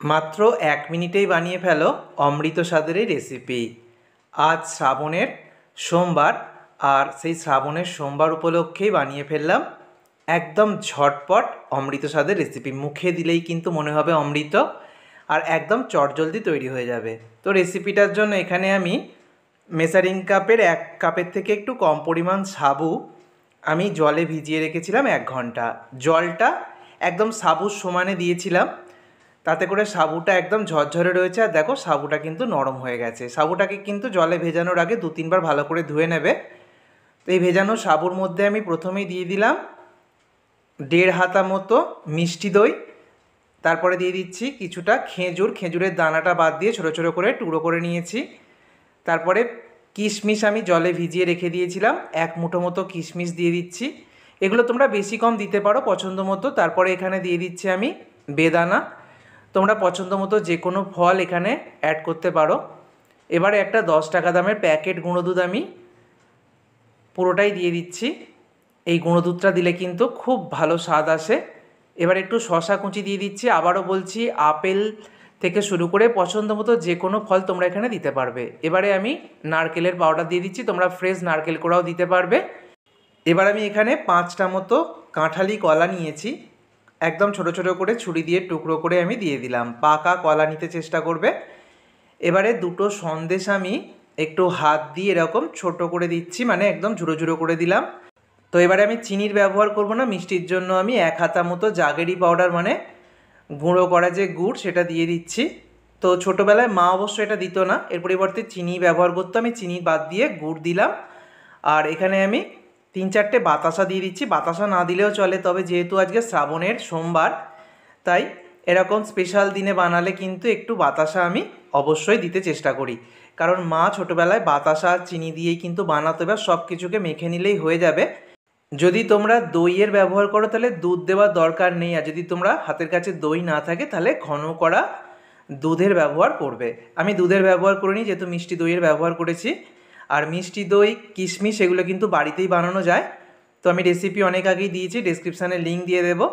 মাত্র 1 মিনিটেই বানিয়ে ফেলো অমৃত স্বাদের এই রেসিপি। আজ শ্রাবণের সোমবার, আর সেই শ্রাবণের সোমবার উপলক্ষেই বানিয়ে ফেললাম একদম ঝটপট অমৃত স্বাদের রেসিপি। মুখে দিলেই কিন্তু মনে হবে অমৃত, আর একদম চটজলদি তৈরি হয়ে যাবে। তো রেসিপিটার জন্য এখানে আমি মেজারিং কাপের 1 কাপের থেকে একটু কম পরিমাণ সাবু আমি জলে ভিজিয়ে রেখেছিলাম 1 ঘন্টা। জলটা একদম সাবুর সমানে দিয়েছিলাম, তাতে করে সাবুটা একদম ঝরঝরে রয়েছে। আর দেখো সাবুটা কিন্তু নরম হয়ে গেছে। সাবুটাকে কিন্তু জলে ভেজানোর আগে 2-3 বার ভালো করে ধুয়ে নেবে। তো এই ভেজানো সাবুর মধ্যে আমি প্রথমেই দিয়ে দিলাম 1.5 হাতা মতো মিষ্টি দই। তারপরে দিয়ে দিচ্ছি কিছুটা খেজুরের দানাটা বাদ দিয়ে ছোটো ছোটো করে টুকরো করে নিয়েছি। তারপরে কিশমিশ আমি জলে ভিজিয়ে রেখে দিয়েছিলাম, 1 মুঠো মতো কিশমিশ দিয়ে দিচ্ছি। এগুলো তোমরা বেশি কম দিতে পারো পছন্দ মতো। তারপরে এখানে দিয়ে দিচ্ছি আমি বেদানা। তোমরা পছন্দ মতো যে কোনো ফল এখানে অ্যাড করতে পারো। এবারে একটা 10 টাকা দামের প্যাকেট গুঁড়ো দুধ আমি পুরোটাই দিয়ে দিচ্ছি। এই গুঁড়ো দুধটা দিলে কিন্তু খুব ভালো স্বাদ আসে। এবার একটু শসা কুচি দিয়ে দিচ্ছি। আবারও বলছি, আপেল থেকে শুরু করে পছন্দ মতো যে কোনো ফল তোমরা এখানে দিতে পারবে। এবারে আমি নারকেলের পাউডার দিয়ে দিচ্ছি, তোমরা ফ্রেশ নারকেল কোড়াও দিতে পারবে। এবার আমি এখানে 5টা মতো কাঁঠালি কলা নিয়েছি, একদম ছোট ছোট করে ছুরি দিয়ে টুকরো করে আমি দিয়ে দিলাম। পাকা কলা নিতে চেষ্টা করবে। এবারে 2টো সন্দেশ আমি একটু হাত দিয়ে এরকম ছোট করে দিচ্ছি, মানে একদম ঝুড়ো ঝুড়ো করে দিলাম। তো এবারে আমি চিনির ব্যবহার করব না, মিষ্টির জন্য আমি 1 হাতা মতো জাগেরি পাউডার, মানে গুঁড়ো করা যে গুড়, সেটা দিয়ে দিচ্ছি। তো ছোটোবেলায় মা অবশ্য এটা দিত না, এর পরিবর্তে চিনি ব্যবহার করতো। আমি চিনি বাদ দিয়ে গুড় দিলাম। আর এখানে আমি 3-4টে বাতাসা দিয়ে দিচ্ছি। বাতাসা না দিলেও চলে, তবে যেহেতু আজকে শ্রাবণের সোমবার, তাই এরকম স্পেশাল দিনে বানালে কিন্তু একটু বাতাসা আমি অবশ্যই দিতে চেষ্টা করি, কারণ মা ছোটোবেলায় বাতাসা চিনি দিয়েই কিন্তু বানাতো। এবার সব কিছুকে মেখে নিলেই হয়ে যাবে। যদি তোমরা দইয়ের ব্যবহার করো তাহলে দুধ দেওয়ার দরকার নেই, আর যদি তোমরা হাতের কাছে দই না থাকে তাহলে ঘন করা দুধের ব্যবহার করবে। আমি দুধের ব্যবহার করিনি, যেহেতু মিষ্টি দইয়ের ব্যবহার করেছি। আর মিষ্টি দই, কিশমিশ এগুলো কিন্তু বাড়িতেই বানানো যায়। তো আমি রেসিপি অনেক আগেই দিয়েছি, ডেসক্রিপশানে লিঙ্ক দিয়ে দেবো।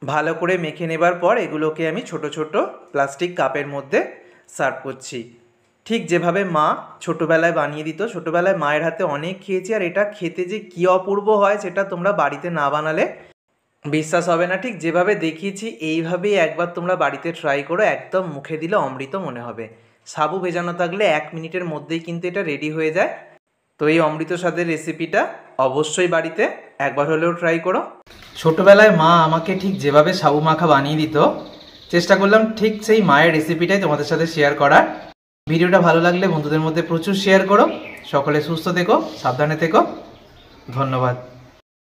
ভালো করে মেখে নেবার পর এগুলোকে আমি ছোট ছোট প্লাস্টিক কাপের মধ্যে সার্ভ করছি, ঠিক যেভাবে মা ছোটোবেলায় বানিয়ে দিত। ছোটোবেলায় মায়ের হাতে অনেক খেয়েছি, আর এটা খেতে যে কী অপূর্ব হয় সেটা তোমরা বাড়িতে না বানালে বিশ্বাস হবে না। ঠিক যেভাবে দেখিয়েছি এইভাবেই একবার তোমরা বাড়িতে ট্রাই করো, একদম মুখে দিলে অমৃত মনে হবে। সাবু ভেজানো থাকলে 1 মিনিটের মধ্যেই কিন্তু এটা রেডি হয়ে যায়। তো এই অমৃত স্বাদের রেসিপিটা অবশ্যই বাড়িতে একবার হলেও ট্রাই করো। ছোটোবেলায় মা আমাকে ঠিক যেভাবে সাবু মাখা বানিয়ে দিত, চেষ্টা করলাম ঠিক সেই মায়ের রেসিপিটাই তোমাদের সাথে শেয়ার করার। ভিডিওটা ভালো লাগলে বন্ধুদের মধ্যে প্রচুর শেয়ার করো। সকলে সুস্থ থেকো, সাবধানে থেকো। ধন্যবাদ।